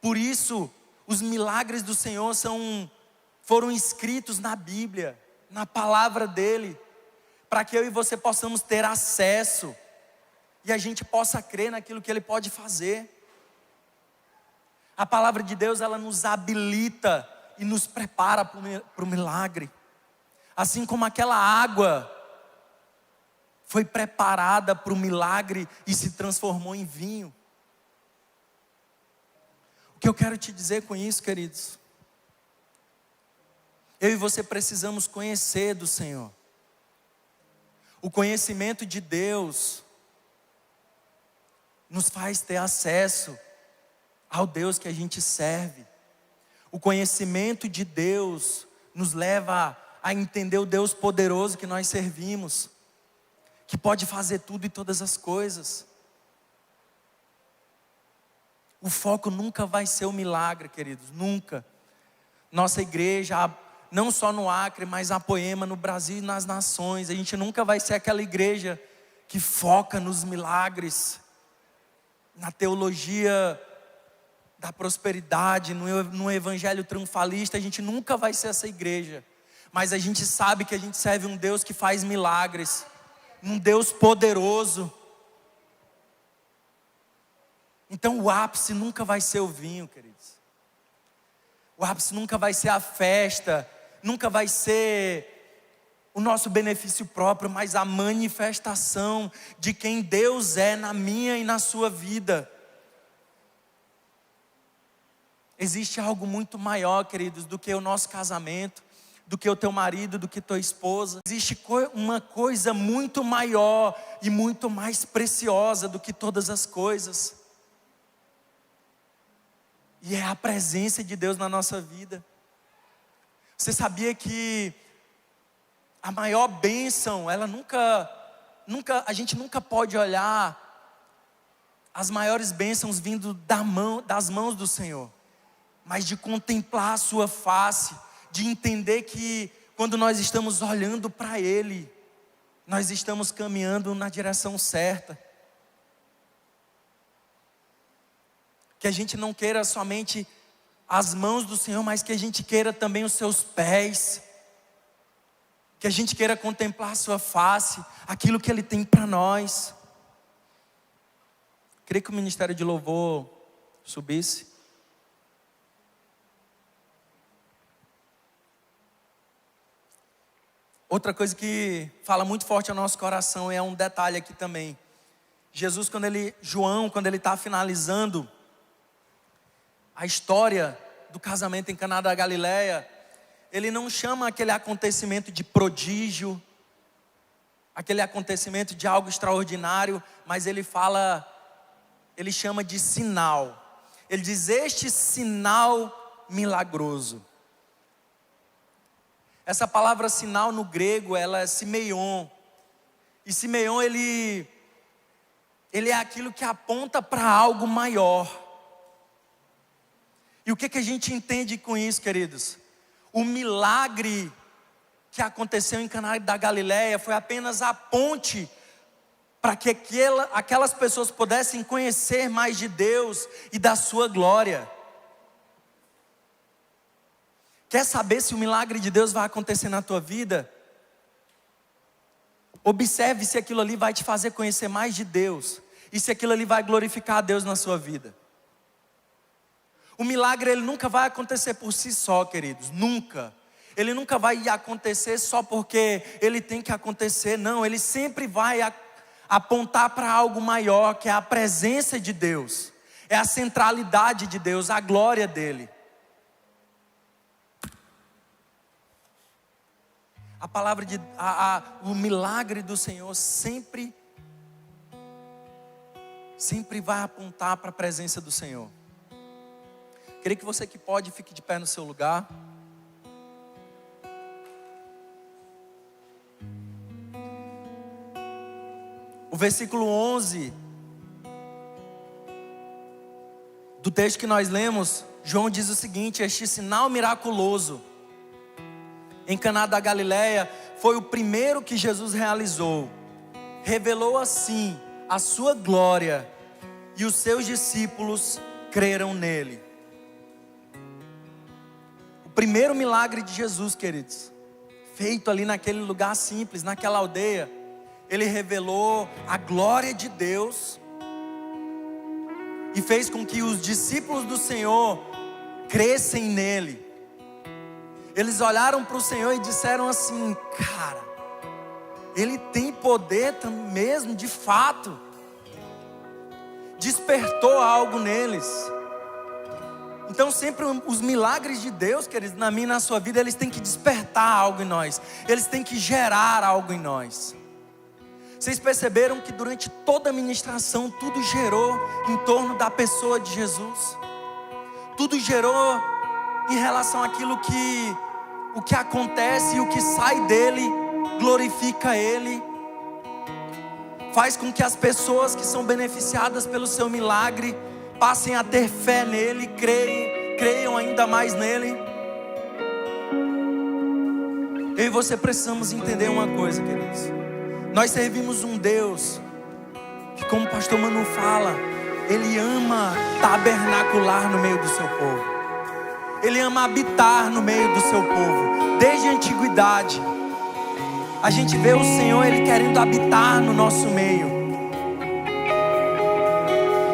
Por isso, os milagres do Senhor foram escritos na Bíblia, na palavra dEle, para que eu e você possamos ter acesso, e a gente possa crer naquilo que Ele pode fazer. A palavra de Deus, ela nos habilita e nos prepara para o milagre. Assim como aquela água foi preparada para o milagre e se transformou em vinho. O que eu quero te dizer com isso, queridos? Eu e você precisamos conhecer do Senhor. O conhecimento de Deus nos faz ter acesso ao Deus que a gente serve. O conhecimento de Deus nos leva a entender o Deus poderoso que nós servimos, que pode fazer tudo e todas as coisas. O foco nunca vai ser o milagre, queridos, nunca. Nossa igreja não só no Acre, mas a Poema, no Brasil e nas nações. A gente nunca vai ser aquela igreja que foca nos milagres, na teologia da prosperidade, no evangelho triunfalista. A gente nunca vai ser essa igreja, mas a gente sabe que a gente serve um Deus que faz milagres, um Deus poderoso. Então o ápice nunca vai ser o vinho, queridos. O ápice nunca vai ser a festa, nunca vai ser o nosso benefício próprio, mas a manifestação de quem Deus é na minha e na sua vida. Existe algo muito maior, queridos, do que o nosso casamento, do que o teu marido, do que tua esposa. Existe uma coisa muito maior e muito mais preciosa do que todas as coisas. E é a presença de Deus na nossa vida. Você sabia que a maior bênção, ela a gente nunca pode olhar as maiores bênçãos vindo das mãos do Senhor, mas de contemplar a sua face, de entender que quando nós estamos olhando para Ele, nós estamos caminhando na direção certa. Que a gente não queira somente as mãos do Senhor, mas que a gente queira também os seus pés. Que a gente queira contemplar a sua face, aquilo que Ele tem para nós. Queria que o ministério de louvor subisse. Outra coisa que fala muito forte ao nosso coração é um detalhe aqui também. Jesus, João, quando ele está finalizando a história do casamento em Caná da Galileia, ele não chama aquele acontecimento de prodígio, aquele acontecimento de algo extraordinário, mas ele chama de sinal. Ele diz: este sinal milagroso. Essa palavra sinal no grego, ela é semeion. E semeion, ele é aquilo que aponta para algo maior. E o que a gente entende com isso, queridos? O milagre que aconteceu em Caná da Galileia foi apenas a ponte para que aquelas pessoas pudessem conhecer mais de Deus e da sua glória. Quer saber se o milagre de Deus vai acontecer na tua vida? Observe se aquilo ali vai te fazer conhecer mais de Deus e se aquilo ali vai glorificar a Deus na sua vida. O milagre, ele nunca vai acontecer por si só, queridos, nunca. Ele nunca vai acontecer só porque ele tem que acontecer, não. Ele sempre vai apontar para algo maior, que é a presença de Deus, é a centralidade de Deus, a glória dele. O milagre do Senhor sempre vai apontar para a presença do Senhor. Queria que você que pode, fique de pé no seu lugar. O versículo 11 do texto que nós lemos, João diz o seguinte: este sinal miraculoso em Caná da Galileia foi o primeiro que Jesus realizou. Revelou assim a sua glória e os seus discípulos creram nele. O primeiro milagre de Jesus, queridos, feito ali naquele lugar simples, naquela aldeia, ele revelou a glória de Deus e fez com que os discípulos do Senhor crescem nele. Eles olharam para o Senhor e disseram assim: cara, Ele tem poder mesmo, de fato. Despertou algo neles. Então sempre os milagres de Deus, queridos, na minha e na sua vida, eles têm que despertar algo em nós. Eles têm que gerar algo em nós. Vocês perceberam que durante toda a ministração, tudo gerou em torno da pessoa de Jesus. Tudo gerou em relação àquilo que o que acontece e o que sai dele glorifica Ele. Faz com que as pessoas que são beneficiadas pelo seu milagre passem a ter fé nele, creiam ainda mais nele. Eu e você precisamos entender uma coisa, queridos. Nós servimos um Deus que, como o pastor Manu fala, Ele ama tabernacular no meio do seu povo. Ele ama habitar no meio do seu povo. Desde a antiguidade, a gente vê o Senhor, Ele querendo habitar no nosso meio.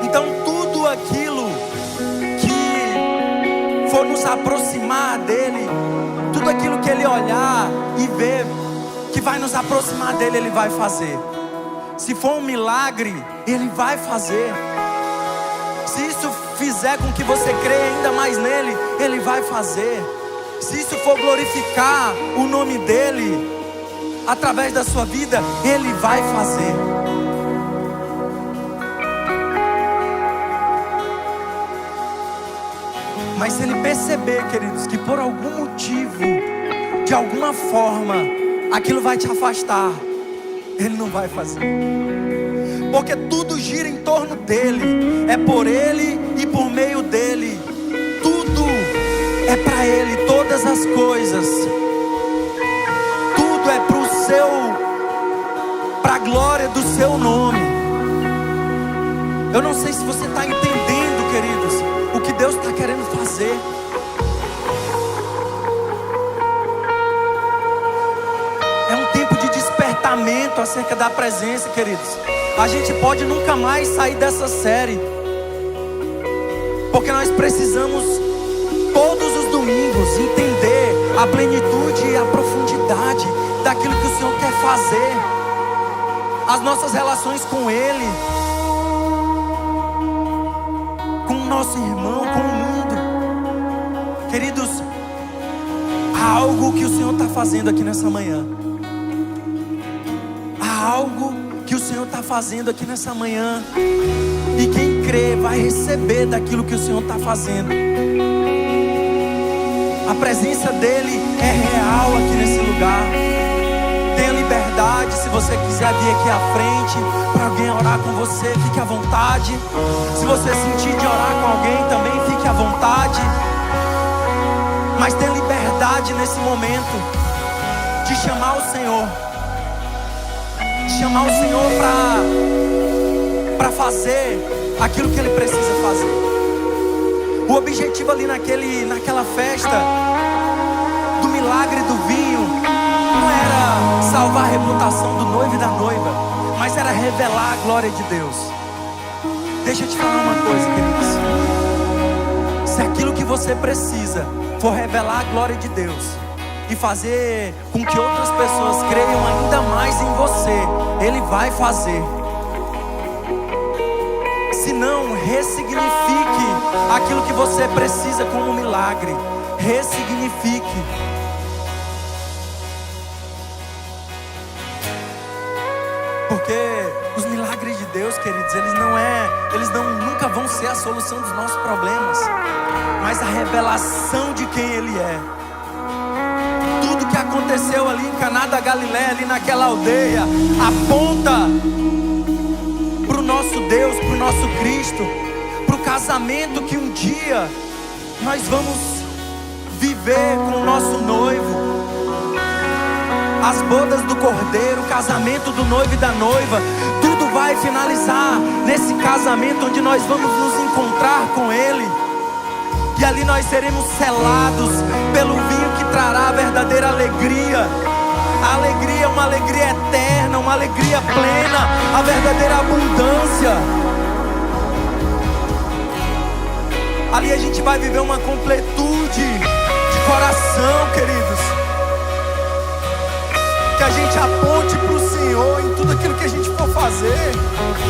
Então tudo aquilo que for nos aproximar dEle, tudo aquilo que Ele olhar e ver que vai nos aproximar dEle, Ele vai fazer. Se for um milagre, Ele vai fazer. Se isso fizer com que você creia ainda mais nele, Ele vai fazer. Se isso for glorificar o nome dEle através da sua vida, Ele vai fazer. Mas se Ele perceber, queridos, que por algum motivo, de alguma forma, aquilo vai te afastar, Ele não vai fazer. Porque tudo gira em torno dEle. É por Ele e por meio dEle. Tudo é para Ele, todas as coisas. Tudo é para a glória do seu nome. Eu não sei se você está entendendo, queridos, o que Deus está querendo fazer. É um tempo de despertamento acerca da presença, queridos. A gente pode nunca mais sair dessa série, porque nós precisamos todos os domingos entender a plenitude e a profundidade daquilo que o Senhor quer fazer. As nossas relações com Ele, com o nosso irmão, com o mundo. Queridos, há algo que o Senhor está fazendo aqui nessa manhã. Há algo que o Senhor está fazendo aqui nessa manhã. E quem crê vai receber daquilo que o Senhor está fazendo. A presença dEle é real aqui nesse lugar. Tenha liberdade, se você quiser vir aqui à frente para alguém orar com você, fique à vontade. Se você sentir de orar com alguém também, fique à vontade. Mas tenha liberdade nesse momento de chamar o Senhor. Chamar o Senhor para fazer aquilo que Ele precisa fazer. O objetivo ali naquela festa do milagre do vinho não era salvar a reputação do noivo e da noiva, mas era revelar a glória de Deus. Deixa eu te falar uma coisa, queridos. Se aquilo que você precisa for revelar a glória de Deus e fazer com que outras pessoas creiam ainda mais em você, Ele vai fazer. Se não, ressignifique aquilo que você precisa como um milagre. Ressignifique. Porque os milagres de Deus, queridos, eles nunca vão ser a solução dos nossos problemas, mas a revelação de quem Ele é. Tudo que aconteceu ali em Caná da Galileia, ali naquela aldeia, aponta para o nosso Deus, para o nosso Cristo, para o casamento que um dia nós vamos viver com o nosso noivo. As bodas do Cordeiro, o casamento do noivo e da noiva, tudo vai finalizar nesse casamento onde nós vamos nos encontrar com Ele. E ali nós seremos selados pelo vinho que trará a verdadeira alegria. A alegria é uma alegria eterna, uma alegria plena, a verdadeira abundância. Ali a gente vai viver uma completude de coração, queridos. Que a gente aponte para o Senhor em tudo aquilo que a gente for fazer,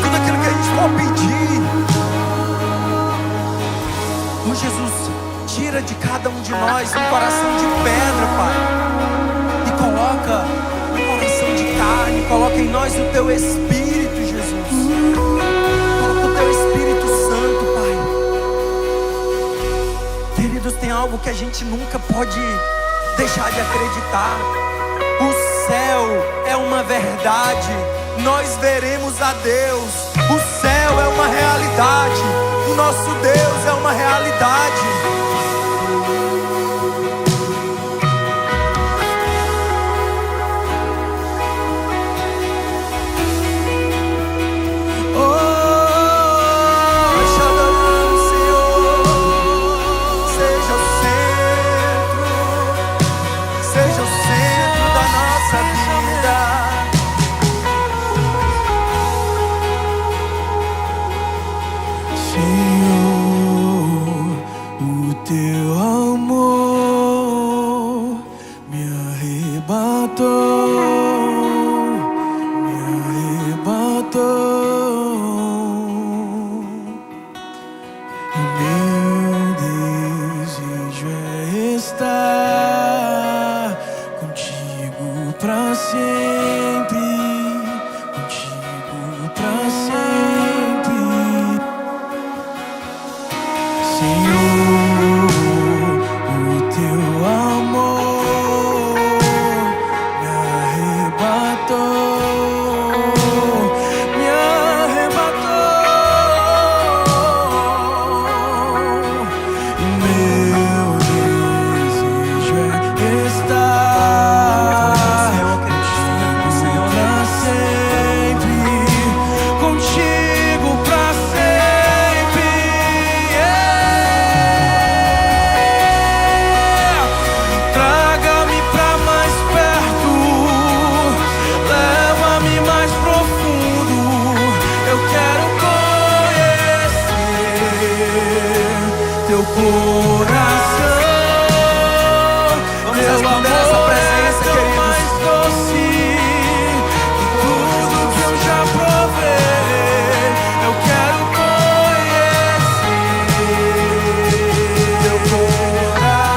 tudo aquilo que a gente for pedir. Oh Jesus, tira de cada um de nós um coração de pedra, Pai, e coloca um coração de carne. Coloca em nós o Teu Espírito, Jesus. Coloca o Teu Espírito Santo, Pai. Queridos, tem algo que a gente nunca pode deixar de acreditar. O céu é uma verdade, nós veremos a Deus. O céu é uma realidade, o nosso Deus é uma realidade. coração. Vamos responder essa presença, queridos. Tudo que eu já provei, eu quero conhecer teu coração.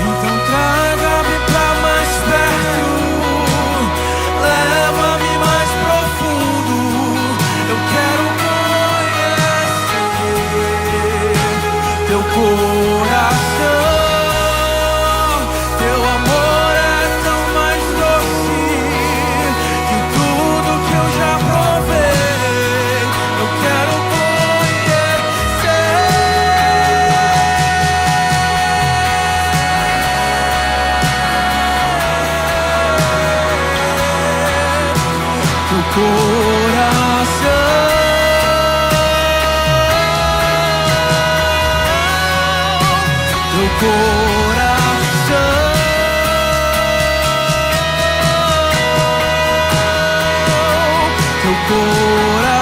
Então traga-me pra mais perto, leva-me mais profundo. Eu quero conhecer teu coração. Teu amor é tão mais doce que tudo que eu já provei. Eu quero conhecer teu coração. Teu coração, teu coração.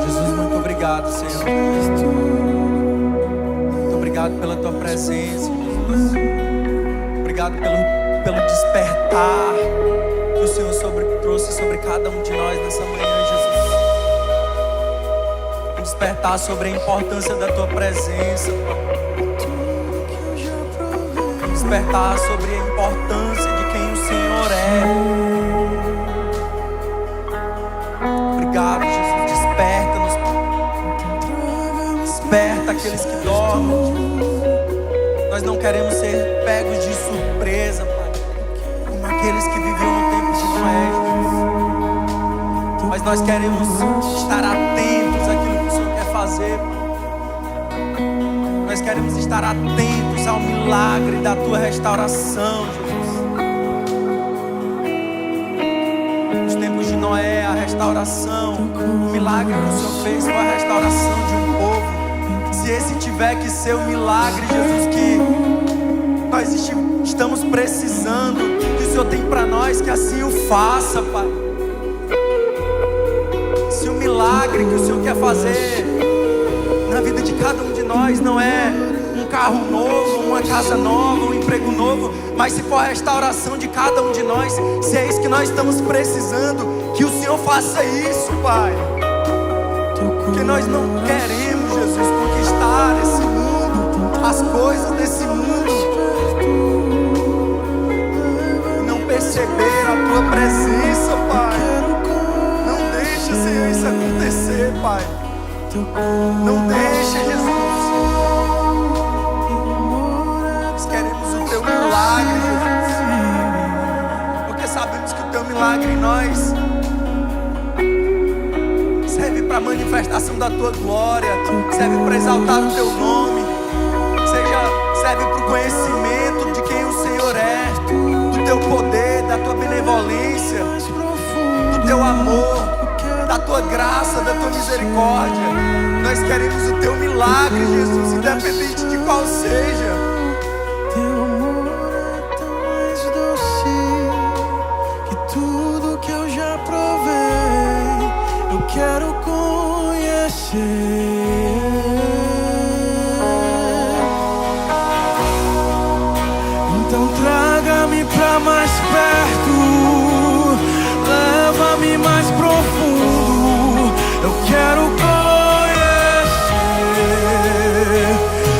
Jesus, muito obrigado, Senhor. Muito obrigado pela tua presença, Jesus. Obrigado pelo despertar que o Senhor trouxe sobre cada um de nós nessa manhã, Jesus. Um despertar sobre a importância da tua presença, Pai. Um despertar sobre a importância de quem o Senhor é. Obrigado, Jesus. Desperta-nos, Pai. Desperta aqueles que dormem. Nós não queremos ser pegos de surpresa, Pai, como aqueles que viviam no tempo de Noé, Jesus. Mas nós queremos estar atentos àquilo que o Senhor quer fazer, Pai. Nós queremos estar atentos ao milagre da tua restauração, Jesus. Nos tempos de Noé, a restauração, o milagre que o Senhor fez foi a restauração de um povo. Se esse tiver que ser o milagre, Jesus, que nós estamos precisando, que o Senhor tem para nós, que assim o faça, Pai. Se o milagre que o Senhor quer fazer na vida de cada um de nós não é um carro novo, uma casa nova, um emprego novo, mas se for a restauração de cada um de nós, se é isso que nós estamos precisando, que o Senhor faça isso, Pai. Porque nós não queremos, Jesus, conquistar esse mundo, as coisas desse mundo, e não perceber a tua presença, Pai. Não deixa, Senhor, isso acontecer, Pai. Não deixa, Jesus. Nós queremos o teu milagre, Jesus, porque sabemos que o teu milagre em nós serve para a manifestação da tua glória, serve para exaltar o teu nome, serve para o conhecimento de quem o Senhor é, do teu poder, da tua benevolência, do teu amor, da tua graça, da tua misericórdia. Nós queremos o teu milagre, Jesus, independente de qual seja. Teu amor é tão mais doce que tudo que eu já provei. Eu quero conhecer. Então traga-me pra mais perto, leva-me mais profundo. Eu quero conhecer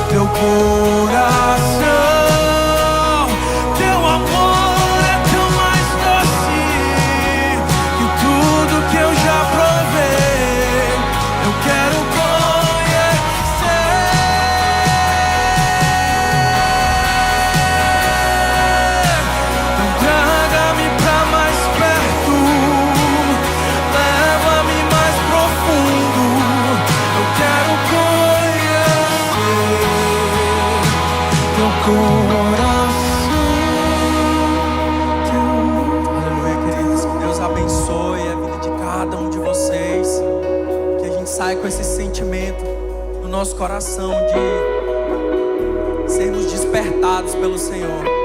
teu coração. Teu amor é tão mais doce que tudo que eu já provei. Eu quero conhecer. Então traga-me pra mais perto, leva-me mais profundo. Eu quero conhecer teu coração. Aleluia, queridos. Que Deus abençoe a vida de cada um de vocês. Que a gente saia com esse sentimento no nosso coração de sermos despertados pelo Senhor.